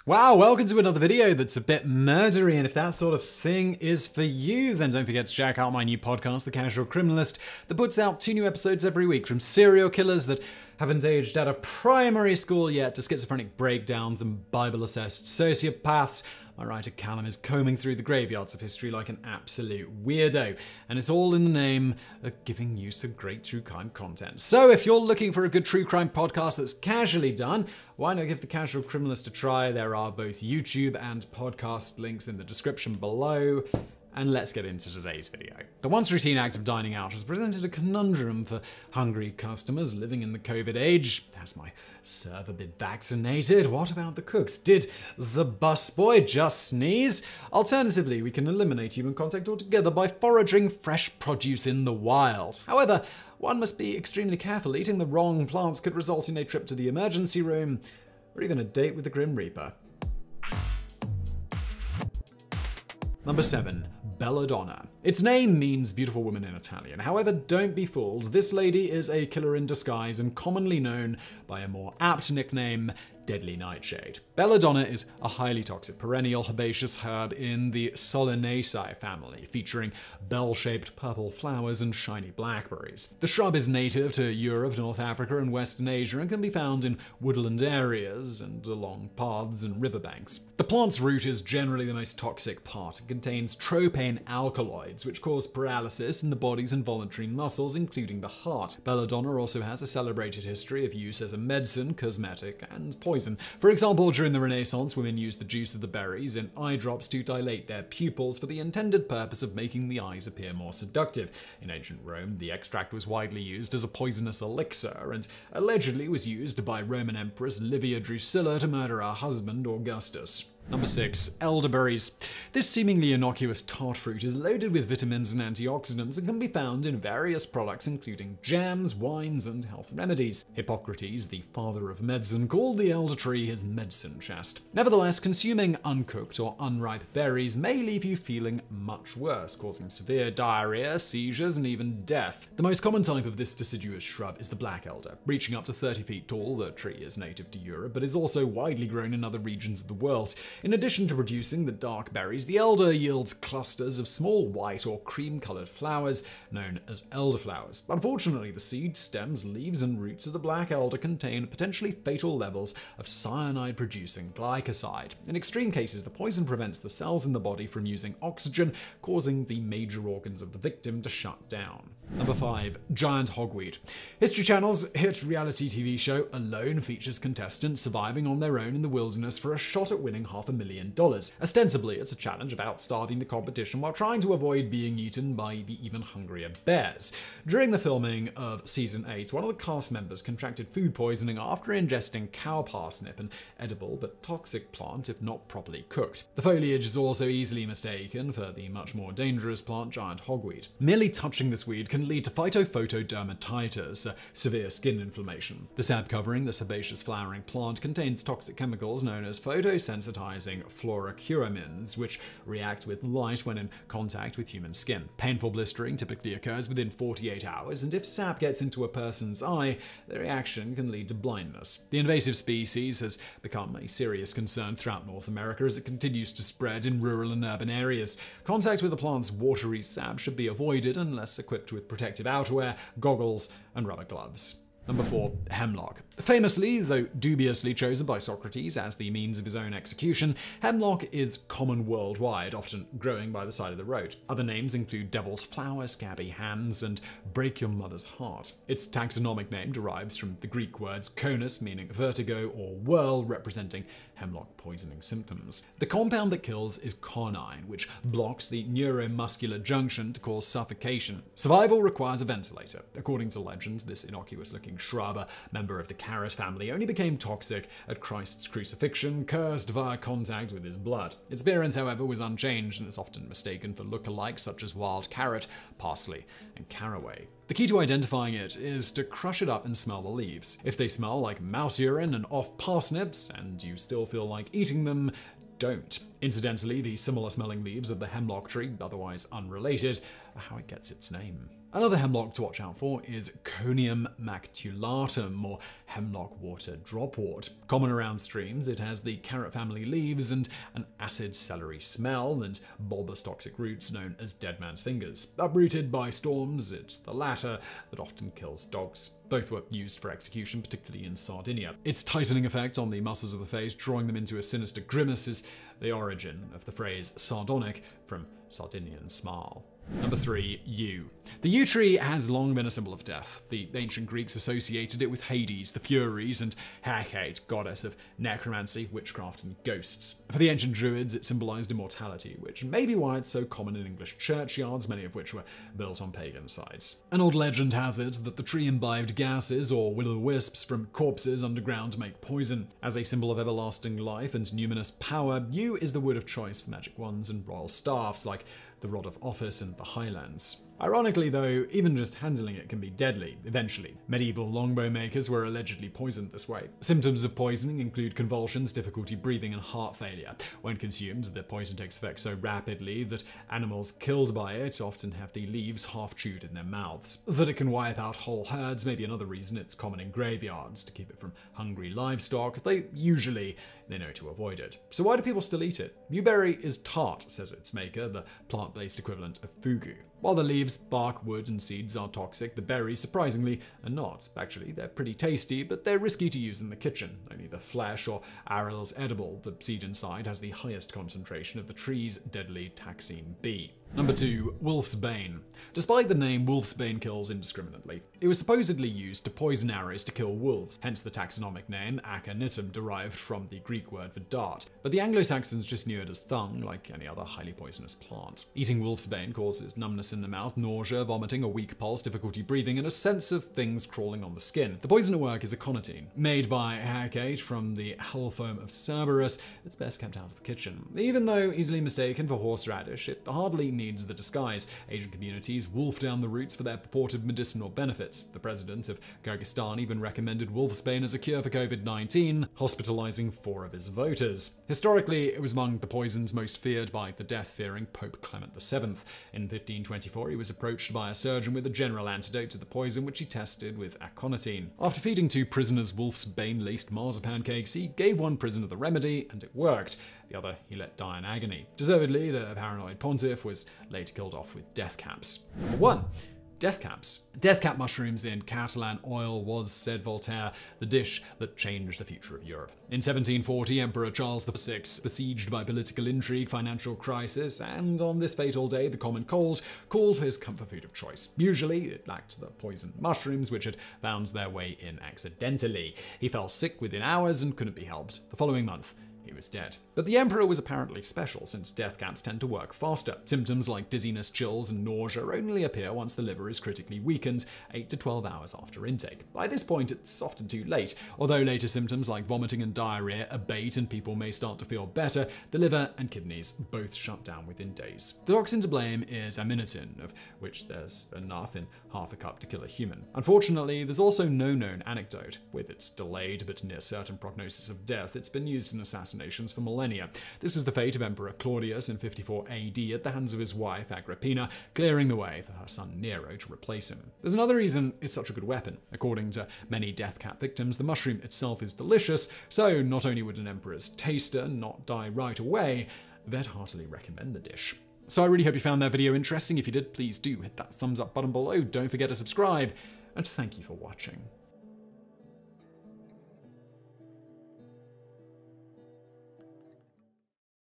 Wow, welcome to another video that's a bit murdery, and if that sort of thing is for you, then don't forget to check out my new podcast, The Casual Criminalist, that puts out 2 new episodes every week, from serial killers that haven't aged out of primary school yet to schizophrenic breakdowns and Bible-assessed sociopaths. My writer Callum is combing through the graveyards of history like an absolute weirdo, and it's all in the name of giving you some great true crime content. So if you're looking for a good true crime podcast that's casually done, why not give The Casual Criminalist a try? There are both YouTube and podcast links in the description below. And let's get into today's video. The once routine act of dining out has presented a conundrum for hungry customers living in the COVID age. Has my server been vaccinated? What about the cooks? Did the busboy just sneeze? Alternatively, we can eliminate human contact altogether by foraging fresh produce in the wild. However, one must be extremely careful. Eating the wrong plants could result in a trip to the emergency room, or even a date with the Grim Reaper. Number 7. Belladonna. Its name means beautiful woman in Italian. However, don't be fooled. This lady is a killer in disguise and commonly known by a more apt nickname, Deadly Nightshade. Belladonna is a highly toxic perennial herbaceous herb in the Solanaceae family, featuring bell-shaped purple flowers and shiny blackberries. The shrub is native to Europe, North Africa, and Western Asia and can be found in woodland areas and along paths and riverbanks. The plant's root is generally the most toxic part. It contains tropane alkaloids, which cause paralysis in the body's involuntary muscles, including the heart. Belladonna also has a celebrated history of use as a medicine, cosmetic, and poison. For example, during the Renaissance, women used the juice of the berries in eye drops to dilate their pupils for the intended purpose of making the eyes appear more seductive. In ancient Rome, the extract was widely used as a poisonous elixir and allegedly was used by Roman Empress Livia Drusilla to murder her husband Augustus. Number 6. Elderberries. This seemingly innocuous tart fruit is loaded with vitamins and antioxidants and can be found in various products including jams, wines, and health remedies. Hippocrates, the father of medicine, called the elder tree his medicine chest. Nevertheless, consuming uncooked or unripe berries may leave you feeling much worse, causing severe diarrhea, seizures, and even death. The most common type of this deciduous shrub is the black elder. Reaching up to 30 feet tall, the tree is native to Europe, but is also widely grown in other regions of the world. In addition to producing the dark berries, the elder yields clusters of small white or cream-colored flowers known as elderflowers. Unfortunately, the seeds, stems, leaves, and roots of the black elder contain potentially fatal levels of cyanide-producing glycoside. In extreme cases, the poison prevents the cells in the body from using oxygen, causing the major organs of the victim to shut down. Number 5. Giant Hogweed. History Channel's hit reality TV show Alone features contestants surviving on their own in the wilderness for a shot at winning $500,000. Ostensibly, it's a challenge about starving the competition while trying to avoid being eaten by the even hungrier bears. During the filming of Season 8, one of the cast members contracted food poisoning after ingesting cow parsnip, an edible but toxic plant if not properly cooked. The foliage is also easily mistaken for the much more dangerous plant Giant Hogweed. Merely touching this weed can lead to phytophotodermatitis, a severe skin inflammation. The sap covering this herbaceous flowering plant contains toxic chemicals known as photosensitizing fluorocuramins, which react with light when in contact with human skin. Painful blistering typically occurs within 48 hours, and if sap gets into a person's eye, the reaction can lead to blindness. The invasive species has become a serious concern throughout North America as it continues to spread in rural and urban areas. Contact with the plant's watery sap should be avoided unless equipped with protective outerwear, goggles, and rubber gloves. Number 4. Hemlock. Famously, though dubiously chosen by Socrates as the means of his own execution, hemlock is common worldwide, often growing by the side of the road. Other names include devil's flower, scabby hands, and break your mother's heart. Its taxonomic name derives from the Greek words conus, meaning vertigo, or whirl, representing hemlock poisoning symptoms. The compound that kills is conine, which blocks the neuromuscular junction to cause suffocation. Survival requires a ventilator. According to legends, this innocuous-looking shrub, a member of the carrot family, only became toxic at Christ's crucifixion, cursed via contact with his blood. Its appearance, however, was unchanged and is often mistaken for lookalikes such as wild carrot, parsley, and caraway. The key to identifying it is to crush it up and smell the leaves. If they smell like mouse urine and off parsnips, and you still feel like eating them, don't. Incidentally, the similar-smelling leaves of the hemlock tree, otherwise unrelated, are how it gets its name. Another hemlock to watch out for is Conium maculatum, or hemlock water dropwort. Common around streams, it has the carrot family leaves and an acid celery smell, and bulbous toxic roots known as dead man's fingers. Uprooted by storms, it's the latter that often kills dogs. Both were used for execution, particularly in Sardinia. Its tightening effect on the muscles of the face, drawing them into a sinister grimace, is the origin of the phrase sardonic, from Sardinian smile. Number 3. Yew. The yew tree has long been a symbol of death. The ancient Greeks associated it with Hades, the Furies, and Hecate, goddess of necromancy, witchcraft, and ghosts. For the ancient Druids, it symbolized immortality, which may be why it's so common in English churchyards, many of which were built on pagan sites. An old legend has it that the tree imbibed gases, or will-o'-wisps, from corpses underground to make poison. As a symbol of everlasting life and numinous power, yew is the wood of choice for magic wands and royal staffs, like the Rod of Office in the Highlands. Ironically though, even just handling it can be deadly, eventually. Medieval longbow makers were allegedly poisoned this way. Symptoms of poisoning include convulsions, difficulty breathing, and heart failure. When consumed, the poison takes effect so rapidly that animals killed by it often have the leaves half chewed in their mouths. That it can wipe out whole herds may be another reason it's common in graveyards, to keep it from hungry livestock. They know to avoid it. So why do people still eat it? Yewberry is tart, says its maker, the plant-based equivalent of fugu. While the leaves, bark, wood, and seeds are toxic, the berries, surprisingly, are not. Actually, they're pretty tasty, but they're risky to use in the kitchen. Only the flesh or aril is edible. The seed inside has the highest concentration of the tree's deadly taxine B. Number 2. Wolfsbane. Despite the name, Wolfsbane kills indiscriminately. It was supposedly used to poison arrows to kill wolves, hence the taxonomic name aconitum, derived from the Greek word for dart. But the Anglo-Saxons just knew it as thung, like any other highly poisonous plant. Eating Wolfsbane causes numbness in the mouth, nausea, vomiting, a weak pulse, difficulty breathing, and a sense of things crawling on the skin. The poison at work is aconitine. Made by Hecate from the hell foam of Cerberus, it's best kept out of the kitchen. Even though easily mistaken for horseradish, it hardly needs the disguise. Asian communities wolf down the roots for their purported medicinal benefits. The president of Kyrgyzstan even recommended Wolfsbane as a cure for COVID-19, hospitalizing 4 of his voters. Historically, it was among the poisons most feared by the death-fearing Pope Clement VII. In 1524, he was approached by a surgeon with a general antidote to the poison, which he tested with aconitine. After feeding 2 prisoners Wolfsbane-laced marzipan cakes, he gave one prisoner the remedy, and it worked. The other he let die in agony. Deservedly, the paranoid pontiff was later killed off with deathcaps. Number 1. Deathcaps. Deathcap mushrooms in Catalan oil was, said Voltaire, the dish that changed the future of Europe. In 1740, Emperor Charles VI, besieged by political intrigue, financial crisis, and on this fatal day, the common cold, called for his comfort food of choice. Usually, it lacked the poisoned mushrooms, which had found their way in accidentally. He fell sick within hours and couldn't be helped. The following month, he was dead. But the emperor was apparently special, since deathcaps tend to work faster. Symptoms like dizziness, chills, and nausea only appear once the liver is critically weakened, 8 to 12 hours after intake. By this point, it's often too late. Although later symptoms like vomiting and diarrhea abate and people may start to feel better, the liver and kidneys both shut down within days. The toxin to blame is aminitin, of which there's enough in half a cup to kill a human. Unfortunately, there's also no known anecdote. With its delayed but near certain prognosis of death, it's been used in assassinations for millennia. This was the fate of Emperor Claudius in 54 AD at the hands of his wife Agrippina, clearing the way for her son Nero to replace him. There's another reason it's such a good weapon. According to many deathcap victims, the mushroom itself is delicious, so not only would an emperor's taster not die right away, they'd heartily recommend the dish. So I really hope you found that video interesting. If you did, please do hit that thumbs up button below. Don't forget to subscribe, and thank you for watching.